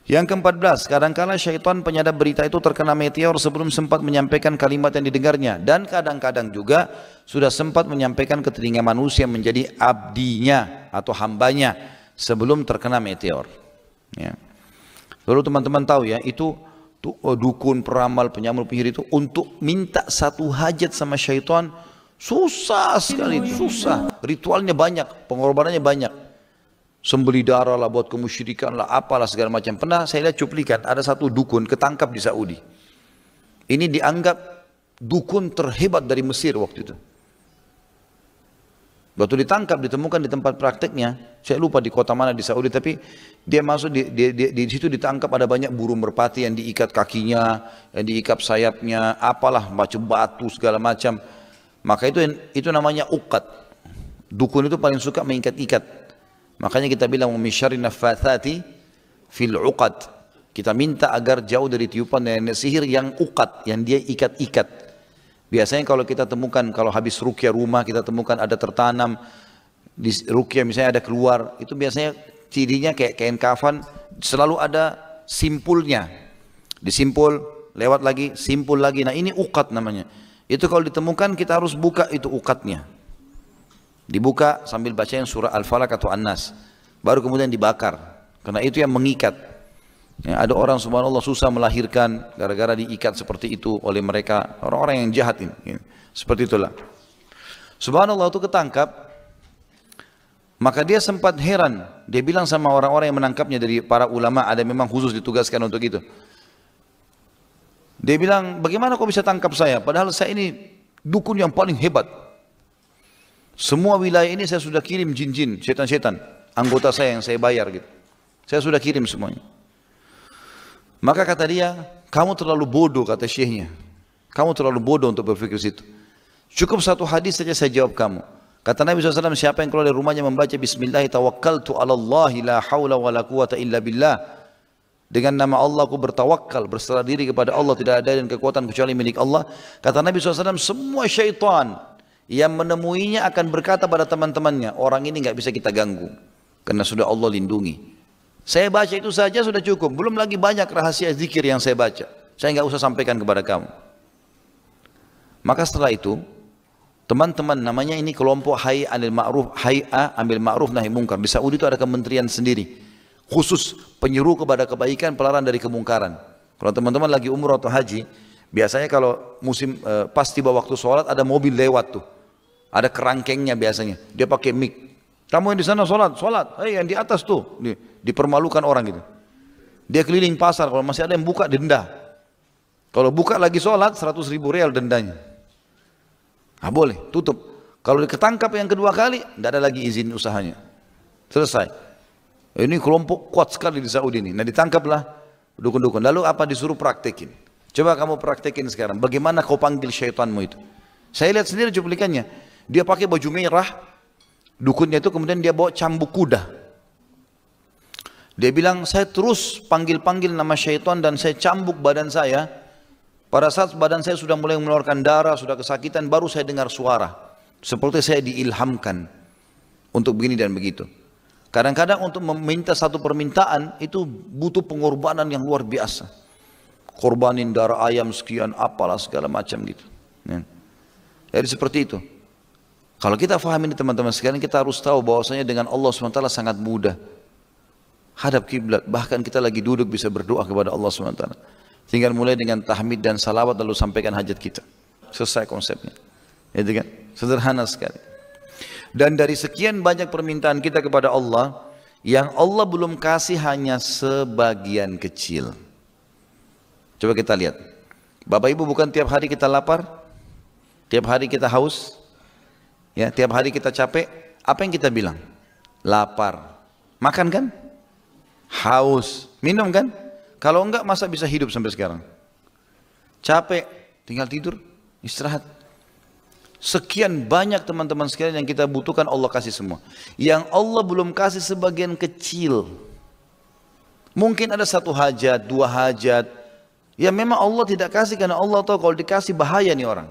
Yang ke-14, kadangkala syaitan penyadap berita itu terkena meteor sebelum sempat menyampaikan kalimat yang didengarnya. Dan kadang-kadang juga sudah sempat menyampaikan ke telinga manusia menjadi abdinya atau hambanya sebelum terkena meteor. Ya. Lalu teman-teman tahu ya, itu dukun, peramal, penyamar, penyihir itu untuk minta satu hajat sama syaitan susah sekali, susah. Ritualnya banyak, pengorbanannya banyak. Sembeli darah lah, buat kemusyrikan lah, apalah segala macam. Pernah saya lihat cuplikan, ada satu dukun ketangkap di Saudi. Ini dianggap dukun terhebat dari Mesir waktu itu. Waktu ditangkap, ditemukan di tempat prakteknya, saya lupa di kota mana di Saudi, tapi dia masuk di situ ditangkap ada banyak burung merpati yang diikat kakinya, yang diikat sayapnya, apalah macam batu segala macam. Maka itu namanya uqad. Dukun itu paling suka mengikat-ikat. Makanya kita bilang misyarri naffatsati fil uqad. Kita minta agar jauh dari tiupan nenek sihir yang uqad, yang dia ikat-ikat. Biasanya kalau kita temukan, kalau habis ruqyah rumah kita temukan ada tertanam di ruqyah misalnya ada keluar, itu biasanya cirinya kayak kain kafan, selalu ada simpulnya. Disimpul, lewat lagi, simpul lagi. Nah ini uqad namanya. Itu kalau ditemukan kita harus buka itu uqadnya. Dibuka sambil bacain surah Al-Falaq atau An-Nas. Baru kemudian dibakar. Karena itu yang mengikat. Ya, ada orang subhanallah susah melahirkan gara-gara diikat seperti itu oleh mereka. Orang-orang yang jahat ini. Ya, seperti itulah. Subhanallah itu ketangkap. Maka dia sempat heran. Dia bilang sama orang-orang yang menangkapnya dari para ulama. Ada memang khusus ditugaskan untuk itu. Dia bilang, bagaimana kau bisa tangkap saya? Padahal saya ini dukun yang paling hebat. Semua wilayah ini saya sudah kirim jin-jin, setan-setan, anggota saya yang saya bayar gitu. Saya sudah kirim semuanya. Maka kata dia, kamu terlalu bodoh, kata syekhnya. Kamu terlalu bodoh untuk berpikir situ. Cukup satu hadis saja saya jawab kamu. Kata Nabi SAW, siapa yang keluar dari rumahnya membaca Bismillah, tawakkaltu ala Allah, la hawla wa la quwata illa billah. Dengan nama Allah aku bertawakal, berserah diri kepada Allah, tidak ada dan kekuatan kecuali milik Allah. Kata Nabi SAW, semua syaitan yang menemuinya akan berkata pada teman-temannya, orang ini nggak bisa kita ganggu karena sudah Allah lindungi. Saya baca itu saja sudah cukup, belum lagi banyak rahasia zikir yang saya baca. Saya nggak usah sampaikan kepada kamu. Maka setelah itu, teman-teman namanya ini kelompok Hay'a Amil Ma'ruf Nahi Munkar. Di Saudi itu ada kementerian sendiri, khusus penyeru kepada kebaikan, pelarang dari kemungkaran. Kalau teman-teman lagi umroh atau haji, biasanya kalau musim pas tiba waktu sholat ada mobil lewat tuh. Ada kerangkengnya biasanya. Dia pakai mic. Kamu yang di sana sholat. Hei yang di atas tuh. Dipermalukan orang gitu. Dia keliling pasar. Kalau masih ada yang buka denda. Kalau buka lagi sholat 100.000 rial dendanya. Nah boleh tutup. Kalau diketangkap yang kedua kali tidak ada lagi izin usahanya. Selesai. Ini kelompok kuat sekali di Saudi ini. Nah ditangkaplah dukun-dukun. Lalu apa disuruh praktekin? Coba kamu praktekin sekarang. Bagaimana kau panggil syaitanmu itu? Saya lihat sendiri cuplikannya. Dia pakai baju merah, dukunnya itu kemudian dia bawa cambuk kuda. Dia bilang, saya terus panggil-panggil nama syaitan dan saya cambuk badan saya. Pada saat badan saya sudah mulai mengeluarkan darah, sudah kesakitan, baru saya dengar suara. Seperti saya diilhamkan untuk begini dan begitu. Kadang-kadang untuk meminta satu permintaan itu butuh pengorbanan yang luar biasa. Korbanin darah ayam sekian, apalah segala macam gitu. Jadi seperti itu. Kalau kita faham ini teman-teman sekalian, kita harus tahu bahwasanya dengan Allah SWT sangat mudah. Hadap kiblat, bahkan kita lagi duduk bisa berdoa kepada Allah SWT. Tinggal mulai dengan tahmid dan salawat lalu sampaikan hajat kita. Selesai konsepnya. Itu kan? Sederhana sekali. Dan dari sekian banyak permintaan kita kepada Allah, yang Allah belum kasih hanya sebagian kecil. Coba kita lihat. Bapak Ibu, bukan tiap hari kita lapar? Tiap hari kita haus? Ya, tiap hari kita capek, apa yang kita bilang? Lapar. Makan kan? Haus. Minum kan? Kalau enggak masa bisa hidup sampai sekarang? Capek, tinggal tidur, istirahat. Sekian banyak teman-teman sekalian yang kita butuhkan Allah kasih semua. Yang Allah belum kasih sebagian kecil. Mungkin ada satu hajat, dua hajat. Ya memang Allah tidak kasih karena Allah tahu kalau dikasih bahaya nih orang.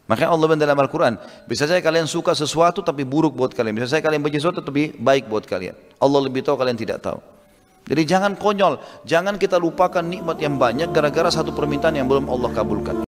Makanya Allah bilang dalam Al-Quran, bisa saya kalian suka sesuatu tapi buruk buat kalian. Bisa saya kalian benci sesuatu tapi baik buat kalian. Allah lebih tahu, kalian tidak tahu. Jadi jangan konyol, jangan kita lupakan nikmat yang banyak gara-gara satu permintaan yang belum Allah kabulkan.